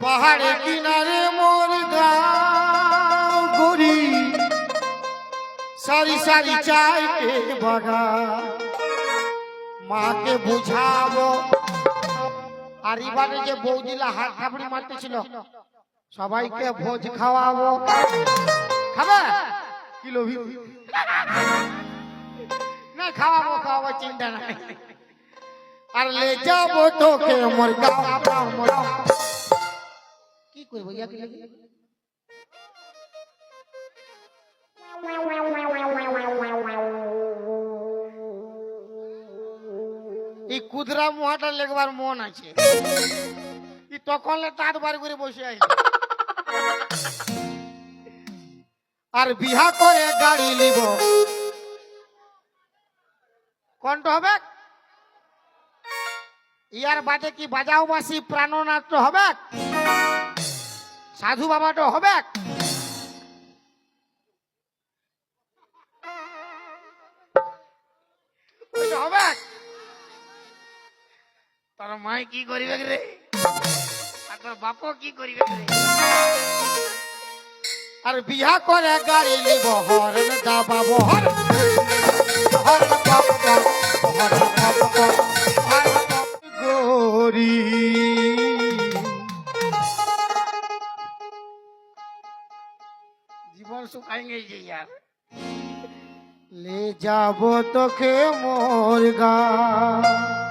পাহাড়ে কিনারে মোর গাঁও গড়ি সারি সারি চাইতে বাগান মাকে বুঝাবো। আর এবারে যে বৌদিলা হাত থাপড়ি মারতেছিল সবাইকে ভোজ খাওয়াবো। খাবে কি লোভি না? খাওয়াবো খাওয়াবো, চিন্তা নাই। আর লে যাবো তোকে মোর গাঁও। কি করবো ইয়াকে লেগে? এই কুদরা মুহাটা লেগবার মন আছে, তখন তাঁত বার করে বসে আছে। আর বিহা করে গাড়ি নিব কোনটা হবে? ইয়ার বাদে কি বাজাও বাসি প্রাণনাট্য হবে? সাধু বাবাটা হবে? হবে? তোর মাই কি করিবে রে? আর তোর বাপ কি করিবে রে? আর বিহা করে গাড়ি নিব হরন দাবাবো গরি। জীবন শুকাই গেছে ইয়ার। ले जाबो तोखे मोर गाँव।